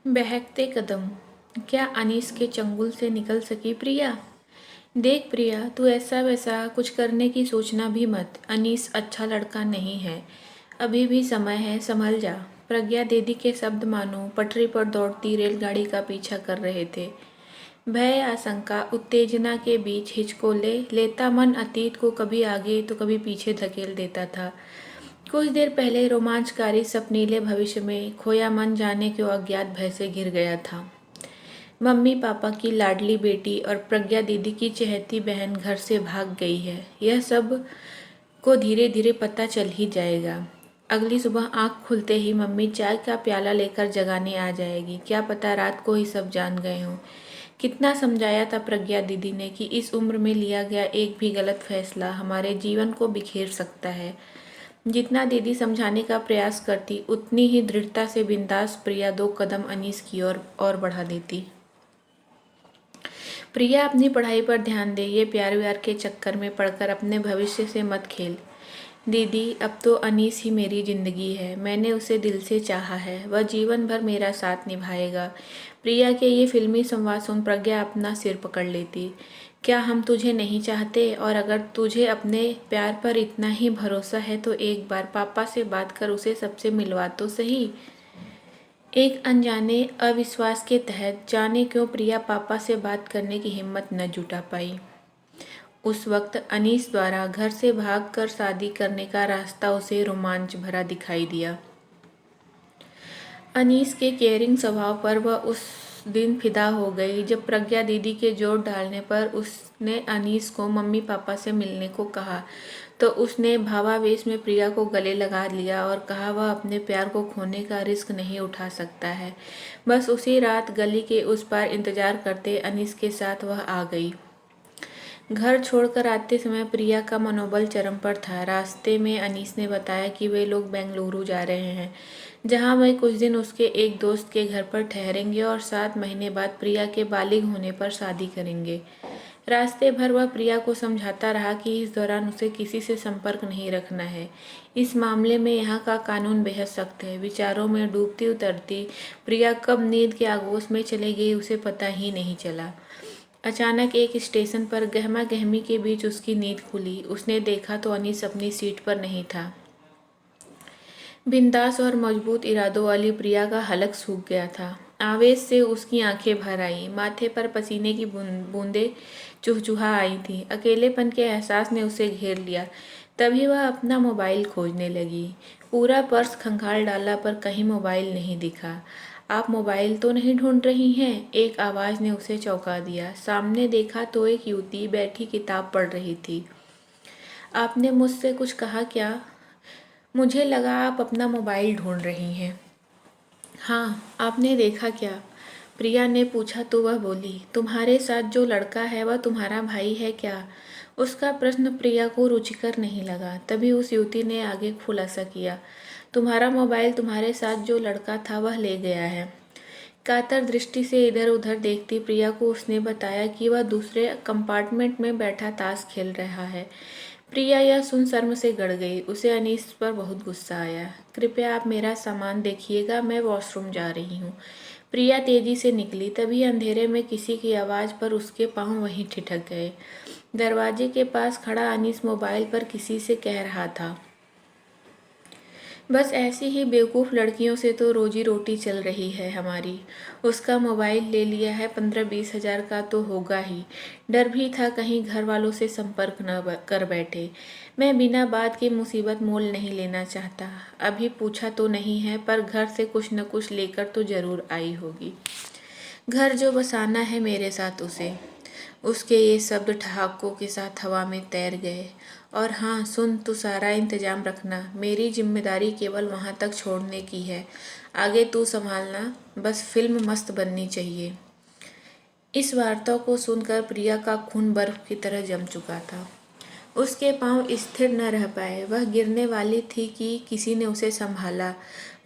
बहकते कदम। क्या अनीस के चंगुल से निकल सकी प्रिया? देख प्रिया, तू ऐसा वैसा कुछ करने की सोचना भी मत। अनीस अच्छा लड़का नहीं है। अभी भी समय है, संभल जा। प्रज्ञा दीदी के शब्द मानो पटरी पर दौड़ती रेलगाड़ी का पीछा कर रहे थे। भय, आशंका, उत्तेजना के बीच हिचकोले लेता मन अतीत को कभी आगे तो कभी पीछे धकेल देता था। कुछ देर पहले रोमांचकारी सपनीले भविष्य में खोया मन जाने क्यों अज्ञात भय से घिर गया था। मम्मी पापा की लाडली बेटी और प्रज्ञा दीदी की चहेती बहन घर से भाग गई है, यह सब को धीरे धीरे पता चल ही जाएगा। अगली सुबह आंख खुलते ही मम्मी चाय का प्याला लेकर जगाने आ जाएगी। क्या पता रात को ही सब जान गए हों। कितना समझाया था प्रज्ञा दीदी ने कि इस उम्र में लिया गया एक भी गलत फैसला हमारे जीवन को बिखेर सकता है। जितना दीदी समझाने का प्रयास करती, उतनी ही दृढ़ता से बिंदास प्रिया 2 कदम अनीस की ओर और बढ़ा देती। प्रिया, अपनी पढ़ाई पर ध्यान दे। ये प्यार व्यार के चक्कर में पड़कर अपने भविष्य से मत खेल। दीदी, अब तो अनीस ही मेरी जिंदगी है। मैंने उसे दिल से चाहा है। वह जीवन भर मेरा साथ निभाएगा। प्रिया के ये फिल्मी संवाद सुन प्रज्ञा अपना सिर पकड़ लेती। क्या हम तुझे नहीं चाहते? और अगर तुझे अपने प्यार पर इतना ही भरोसा है तो एक बार पापा से बात कर उसे सबसे मिलवा तो सही। एक अनजाने अविश्वास के तहत जाने क्यों प्रिया पापा से बात करने की हिम्मत न जुटा पाई। उस वक्त अनीस द्वारा घर से भागकर शादी करने का रास्ता उसे रोमांच भरा दिखाई दिया। अनीस के केयरिंग स्वभाव पर वह उस दिन फिदा हो गई जब प्रज्ञा दीदी के जोर डालने पर उसने अनीस को मम्मी पापा से मिलने को कहा तो उसने भावावेश में प्रिया को गले लगा लिया और कहा वह अपने प्यार को खोने का रिस्क नहीं उठा सकता है। बस उसी रात गली के उस पार इंतजार करते अनीस के साथ वह आ गई। घर छोड़कर आते समय प्रिया का मनोबल चरम पर था। रास्ते में अनीस ने बताया कि वे लोग बेंगलुरु जा रहे हैं, जहां वे कुछ दिन उसके एक दोस्त के घर पर ठहरेंगे और 7 महीने बाद प्रिया के बालिग होने पर शादी करेंगे। रास्ते भर वह प्रिया को समझाता रहा कि इस दौरान उसे किसी से संपर्क नहीं रखना है। इस मामले में यहाँ का कानून बेहद सख्त है। विचारों में डूबती उतरती प्रिया कब नींद के आगोश में चली गई उसे पता ही नहीं चला। अचानक एक स्टेशन पर गहमा गहमी के बीच उसकी नींद खुली। उसने देखा तो अनीस अपनी सीट पर नहीं था। बिंदास और मजबूत इरादों वाली प्रिया का हलक सूख गया था। आवेश से उसकी आंखें भर आईं, माथे पर पसीने की बूंदें चुहचुहा आई थीं। अकेलेपन के एहसास ने उसे घेर लिया। तभी वह अपना मोबाइल खोजने लगी। पूरा पर्स खंगाल डाला पर कहीं मोबाइल नहीं दिखा। आप मोबाइल तो नहीं ढूंढ रही हैं? एक आवाज़ ने उसे चौंका दिया। सामने देखा तो एक युवती बैठी किताब पढ़ रही थी। आपने मुझसे कुछ कहा क्या? मुझे लगा आप अपना मोबाइल ढूंढ रही हैं। हाँ, आपने देखा क्या? प्रिया ने पूछा तो वह बोली, तुम्हारे साथ जो लड़का है वह तुम्हारा भाई है क्या? उसका प्रश्न प्रिया को रुचिकर नहीं लगा। तभी उस युवती ने आगे खुलासा किया, तुम्हारा मोबाइल तुम्हारे साथ जो लड़का था वह ले गया है। कातर दृष्टि से इधर उधर देखती प्रिया को उसने बताया कि वह दूसरे कंपार्टमेंट में बैठा ताश खेल रहा है। प्रिया यह सुन शर्म से गड़ गई। उसे अनीस पर बहुत गुस्सा आया। कृपया आप मेरा सामान देखिएगा, मैं वॉशरूम जा रही हूँ। प्रिया तेजी से निकली। तभी अंधेरे में किसी की आवाज़ पर उसके पाँव वहीं ठिठक गए। दरवाजे के पास खड़ा अनीस मोबाइल पर किसी से कह रहा था, बस ऐसी ही बेवकूफ़ लड़कियों से तो रोजी रोटी चल रही है हमारी। उसका मोबाइल ले लिया है, 15-20 हजार का तो होगा ही। डर भी था कहीं घर वालों से संपर्क न कर बैठे। मैं बिना बात की मुसीबत मोल नहीं लेना चाहता। अभी पूछा तो नहीं है पर घर से कुछ न कुछ लेकर तो जरूर आई होगी। घर जो बसाना है मेरे साथ उसे। उसके ये शब्द ठहाकों के साथ हवा में तैर गए। और हाँ सुन, तू सारा इंतजाम रखना। मेरी जिम्मेदारी केवल वहाँ तक छोड़ने की है, आगे तू संभालना। बस फिल्म मस्त बननी चाहिए। इस वार्ता को सुनकर प्रिया का खून बर्फ की तरह जम चुका था। उसके पांव स्थिर न रह पाए। वह गिरने वाली थी कि किसी ने उसे संभाला।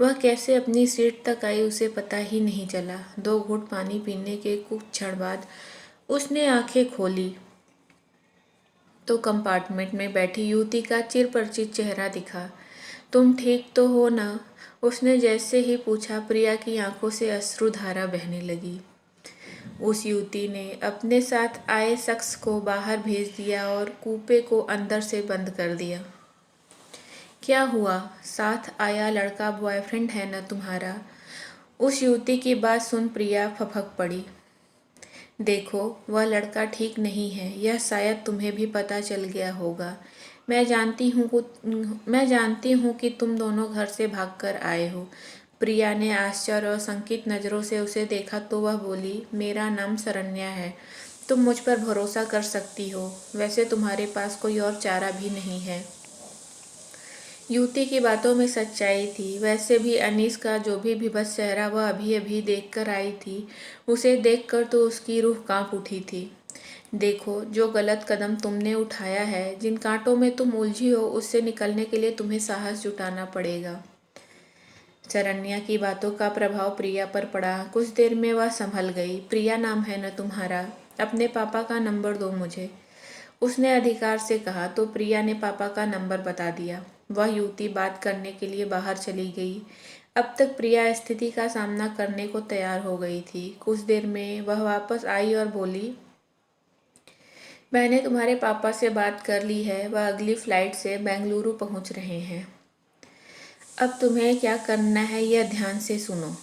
वह कैसे अपनी सीट तक आई उसे पता ही नहीं चला। 2 घूंट पानी पीने के कुछ क्षण बाद उसने आंखें खोली तो कंपार्टमेंट में बैठी युवती का चिरपरिचित चेहरा दिखा। तुम ठीक तो हो ना? उसने जैसे ही पूछा, प्रिया की आंखों से अश्रुधारा बहने लगी। उस युवती ने अपने साथ आए शख्स को बाहर भेज दिया और कूपे को अंदर से बंद कर दिया। क्या हुआ? साथ आया लड़का बॉयफ्रेंड है ना तुम्हारा? उस युवती की बात सुन प्रिया फपक पड़ी। देखो, वह लड़का ठीक नहीं है, यह शायद तुम्हें भी पता चल गया होगा। मैं जानती हूँ कि तुम दोनों घर से भागकर आए हो। प्रिया ने आश्चर्य और शंकित नज़रों से उसे देखा तो वह बोली, मेरा नाम शरण्या है। तुम मुझ पर भरोसा कर सकती हो। वैसे तुम्हारे पास कोई और चारा भी नहीं है। युवती की बातों में सच्चाई थी। वैसे भी अनीस का जो भी विभत्स चेहरा वह अभी अभी देखकर आई थी, उसे देखकर तो उसकी रूह कांप उठी थी। देखो, जो गलत कदम तुमने उठाया है, जिन कांटों में तुम उलझी हो, उससे निकलने के लिए तुम्हें साहस जुटाना पड़ेगा। शरण्या की बातों का प्रभाव प्रिया पर पड़ा। कुछ देर में वह संभल गई। प्रिया नाम है न तुम्हारा? अपने पापा का नंबर दो मुझे, उसने अधिकार से कहा। तो प्रिया ने पापा का नंबर बता दिया। वह युवती बात करने के लिए बाहर चली गई। अब तक प्रिया स्थिति का सामना करने को तैयार हो गई थी। कुछ देर में वह वापस आई और बोली, मैंने तुम्हारे पापा से बात कर ली है। वह अगली फ्लाइट से बेंगलुरु पहुंच रहे हैं। अब तुम्हें क्या करना है यह ध्यान से सुनो।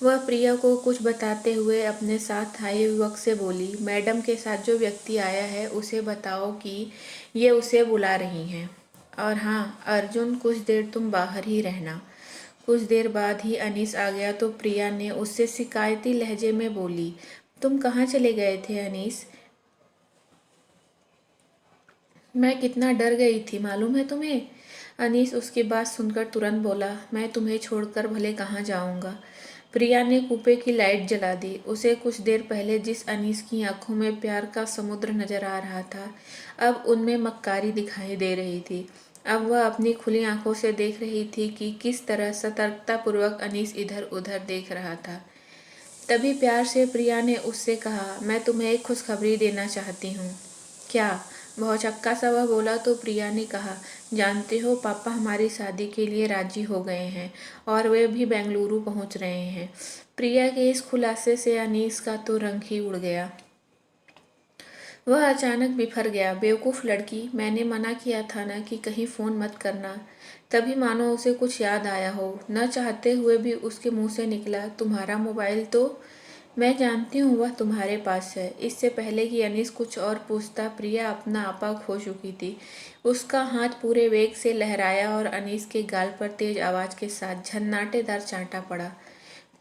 वह प्रिया को कुछ बताते हुए अपने साथ आए युवक से बोली, मैडम के साथ जो व्यक्ति आया है उसे बताओ कि ये उसे बुला रही हैं। और हाँ अर्जुन, कुछ देर तुम बाहर ही रहना। कुछ देर बाद ही अनीस आ गया तो प्रिया ने उससे शिकायती लहजे में बोली, तुम कहाँ चले गए थे अनीस? मैं कितना डर गई थी मालूम है तुम्हें? अनीस उसकी बात सुनकर तुरंत बोला, मैं तुम्हें छोड़कर भले कहाँ जाऊंगा। प्रिया ने कूपे की लाइट जला दी। उसे कुछ देर पहले जिस अनीस की आंखों में प्यार का समुद्र नजर आ रहा था, अब उनमें मक्कारी दिखाई दे रही थी। अब वह अपनी खुली आंखों से देख रही थी कि किस तरह सतर्कतापूर्वक अनीस इधर उधर देख रहा था। तभी प्यार से प्रिया ने उससे कहा, मैं तुम्हें एक खुशखबरी देना चाहती हूँ। क्या? भौचक्का सा वह बोला तो प्रिया ने कहा, जानते हो पापा हमारी शादी के लिए राजी हो गए हैं और वे भी बेंगलुरु पहुंच रहे हैं। प्रिया के इस खुलासे से अनीस का तो रंग ही उड़ गया। वह अचानक बिफर गया। बेवकूफ़ लड़की, मैंने मना किया था ना कि कहीं फ़ोन मत करना। तभी मानो उसे कुछ याद आया हो। न चाहते हुए भी उसके मुंह से निकला, तुम्हारा मोबाइल तो? मैं जानती हूँ वह तुम्हारे पास है। इससे पहले कि अनीस कुछ और पूछता, प्रिया अपना आपा खो चुकी थी। उसका हाथ पूरे वेग से लहराया और अनीस के गाल पर तेज आवाज़ के साथ झन्नाटेदार चांटा पड़ा।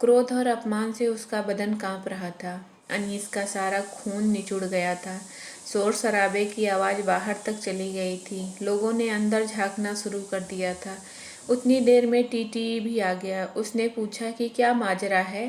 क्रोध और अपमान से उसका बदन कांप रहा था। अनीस का सारा खून निचुड़ गया था। शोर शराबे की आवाज़ बाहर तक चली गई थी। लोगों ने अंदर झांकना शुरू कर दिया था। उतनी देर में टीटी भी आ गया। उसने पूछा कि क्या माजरा है?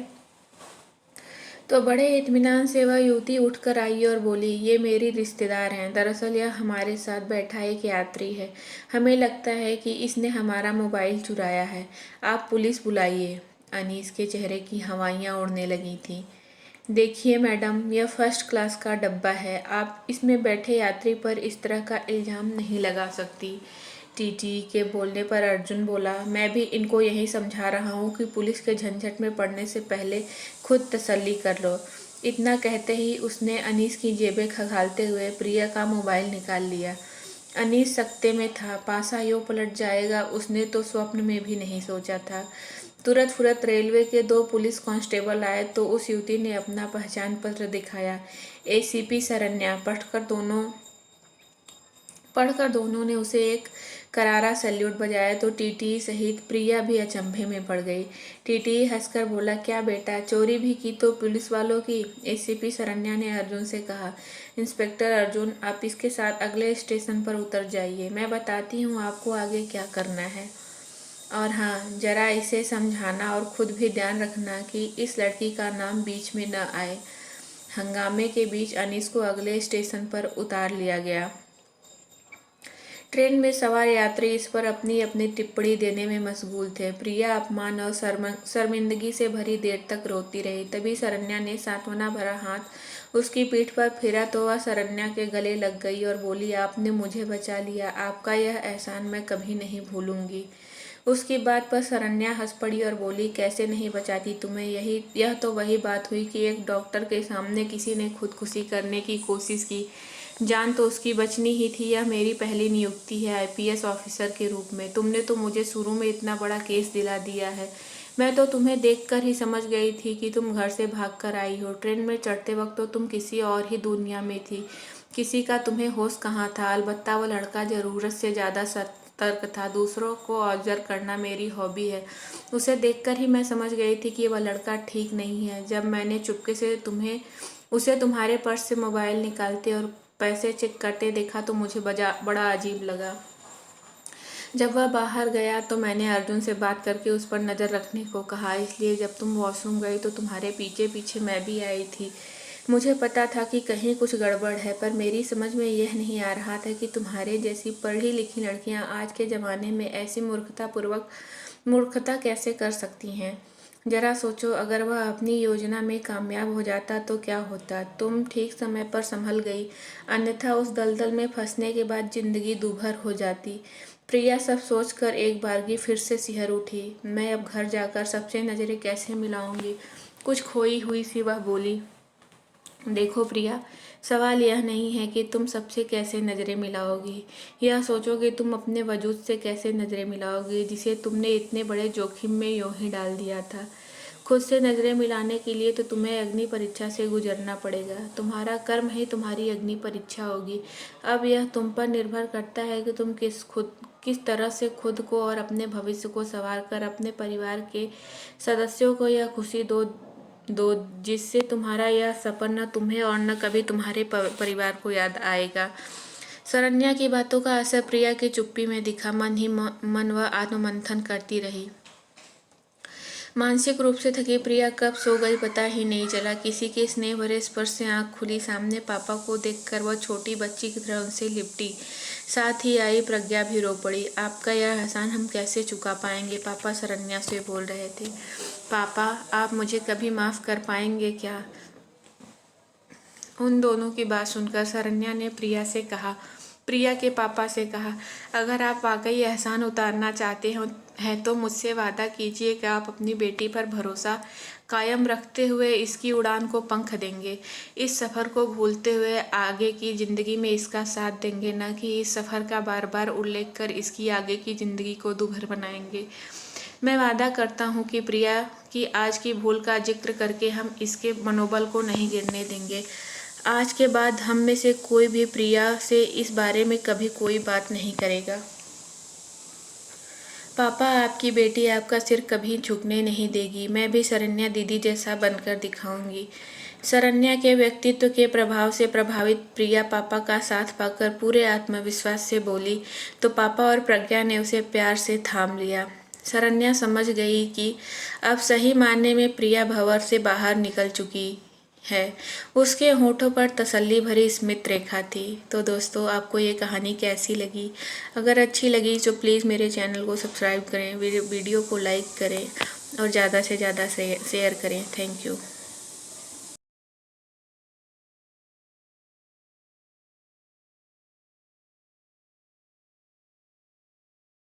तो बड़े इत्मीनान से वह युवती उठकर आई और बोली, ये मेरी रिश्तेदार हैं। दरअसल यह हमारे साथ बैठा एक यात्री है। हमें लगता है कि इसने हमारा मोबाइल चुराया है। आप पुलिस बुलाइए। अनीस के चेहरे की हवाइयाँ उड़ने लगी थीं। देखिए मैडम, यह फर्स्ट क्लास का डब्बा है। आप इसमें बैठे यात्री पर इस तरह का इल्ज़ाम नहीं लगा सकती। टीटी के बोलने पर अर्जुन बोला, मैं भी इनको यही समझा रहा हूँ कि पुलिस के झंझट में पड़ने से पहले खुद तसल्ली कर लो। इतना कहते ही उसने अनीस की जेबें खंगालते हुए प्रिया का मोबाइल निकाल लिया। अनीस सकते में था। पासा यूं पलट जाएगा उसने तो स्वप्न में भी नहीं सोचा था। तुरंत फुरत रेलवे के 2 पुलिस कांस्टेबल आए तो उस युवती ने अपना पहचान पत्र दिखाया। एसीपी शरण्या। पढ़कर दोनों ने उसे एक करारा सैल्यूट बजाया तो टीटी सहित प्रिया भी अचंभे में पड़ गई। टीटी हंसकर बोला, क्या बेटा, चोरी भी की तो पुलिस वालों की? एसीपी शरण्या ने अर्जुन से कहा, इंस्पेक्टर अर्जुन, आप इसके साथ अगले स्टेशन पर उतर जाइए। मैं बताती हूँ आपको आगे क्या करना है। और हाँ, जरा इसे समझाना और खुद भी ध्यान रखना कि इस लड़की का नाम बीच में न आए। हंगामे के बीच अनीस को अगले स्टेशन पर उतार लिया गया। ट्रेन में सवार यात्री इस पर अपनी अपनी टिप्पणी देने में मशगूल थे। प्रिया अपमान और शर्मिंदगी से भरी देर तक रोती रही। तभी शरण्या ने सांत्वना भरा हाथ उसकी पीठ पर फेरा तो वह शरण्या के गले लग गई और बोली, आपने मुझे बचा लिया, आपका यह एहसान मैं कभी नहीं भूलूंगी। उसकी बात पर शरण्या हंस पड़ी और बोली, कैसे नहीं बचाती तुम्हें, यह तो वही बात हुई कि एक डॉक्टर के सामने किसी ने खुदकुशी करने की कोशिश की। जान तो उसकी बचनी ही थी। यह मेरी पहली नियुक्ति है आईपीएस ऑफिसर के रूप में। तुमने तो मुझे शुरू में इतना बड़ा केस दिला दिया है। मैं तो तुम्हें देखकर ही समझ गई थी कि तुम घर से भाग कर आई हो। ट्रेन में चढ़ते वक्त तो तुम किसी और ही दुनिया में थी। किसी का तुम्हें होश कहाँ था। अलबत्ता वो लड़का ज़रूरत से ज़्यादा सतर्क था। दूसरों को ऑब्जर्व करना मेरी हॉबी है। उसे देखकर ही मैं समझ गई थी कि वह लड़का ठीक नहीं है। जब मैंने चुपके से उसे तुम्हारे पर्स से मोबाइल निकालते और पैसे चेक करते देखा तो मुझे बड़ा अजीब लगा। जब वह बाहर गया तो मैंने अर्जुन से बात करके उस पर नज़र रखने को कहा। इसलिए जब तुम वॉशरूम गई तो तुम्हारे पीछे पीछे मैं भी आई थी। मुझे पता था कि कहीं कुछ गड़बड़ है, पर मेरी समझ में यह नहीं आ रहा था कि तुम्हारे जैसी पढ़ी लिखी लड़कियां आज के ज़माने में ऐसी मूर्खता कैसे कर सकती हैं। जरा सोचो, अगर वह अपनी योजना में कामयाब हो जाता तो क्या होता। तुम ठीक समय पर संभल गई, अन्यथा उस दलदल में फंसने के बाद जिंदगी दूभर हो जाती। प्रिया सब सोचकर एक बारगी फिर से सिहर उठी। मैं अब घर जाकर सबसे नज़रें कैसे मिलाऊंगी, कुछ खोई हुई सी वह बोली। देखो प्रिया, सवाल यह नहीं है कि तुम सबसे कैसे नज़रें मिलाओगी। यह सोचो कि तुम अपने वजूद से कैसे नज़रें मिलाओगी, जिसे तुमने इतने बड़े जोखिम में यूं ही डाल दिया था। खुद से नज़रें मिलाने के लिए तो तुम्हें अग्नि परीक्षा से गुजरना पड़ेगा। तुम्हारा कर्म ही तुम्हारी अग्नि परीक्षा होगी। अब यह तुम पर निर्भर करता है कि तुम किस तरह से खुद को और अपने भविष्य को संवार कर अपने परिवार के सदस्यों को यह खुशी दो जिससे तुम्हारा यह सपना न तुम्हें और न कभी तुम्हारे परिवार को याद आएगा। शरण्या की बातों का असर प्रिया की चुप्पी में दिखा। मन ही मन वह आत्ममंथन करती रही। मानसिक रूप से थकी प्रिया कब सो गई पता ही नहीं चला। किसी के स्नेह भरे स्पर्श से आंख खुली। सामने पापा को देखकर वह छोटी बच्ची की तरह उनसे लिपटी। साथ ही आई प्रज्ञा भी रो पड़ी। आपका यह एहसान हम कैसे चुका पाएंगे, पापा शरण्या से बोल रहे थे। पापा, आप मुझे कभी माफ़ कर पाएंगे क्या? उन दोनों की बात सुनकर शरण्या ने प्रिया के पापा से कहा, अगर आप वाकई एहसान उतारना चाहते हैं तो मुझसे वादा कीजिए कि आप अपनी बेटी पर भरोसा कायम रखते हुए इसकी उड़ान को पंख देंगे। इस सफ़र को भूलते हुए आगे की ज़िंदगी में इसका साथ देंगे, न कि इस सफ़र का बार बार उल्लेख कर इसकी आगे की ज़िंदगी को दूभर बनाएंगे। मैं वादा करता हूँ कि प्रिया की आज की भूल का जिक्र करके हम इसके मनोबल को नहीं गिरने देंगे। आज के बाद हम में से कोई भी प्रिया से इस बारे में कभी कोई बात नहीं करेगा। पापा, आपकी बेटी आपका सिर कभी झुकने नहीं देगी। मैं भी शरण्या दीदी जैसा बनकर दिखाऊंगी। शरण्या के व्यक्तित्व के प्रभाव से प्रभावित प्रिया पापा का साथ पाकर पूरे आत्मविश्वास से बोली तो पापा और प्रज्ञा ने उसे प्यार से थाम लिया। शरण्या समझ गई कि अब सही मायने में प्रिया भंवर से बाहर निकल चुकी है। उसके होठों पर तसल्ली भरी स्मित रेखा थी। तो दोस्तों, आपको ये कहानी कैसी लगी? अगर अच्छी लगी तो प्लीज़ मेरे चैनल को सब्सक्राइब करें, वीडियो को लाइक करें और ज़्यादा से ज़्यादा शेयर करें। Thank you.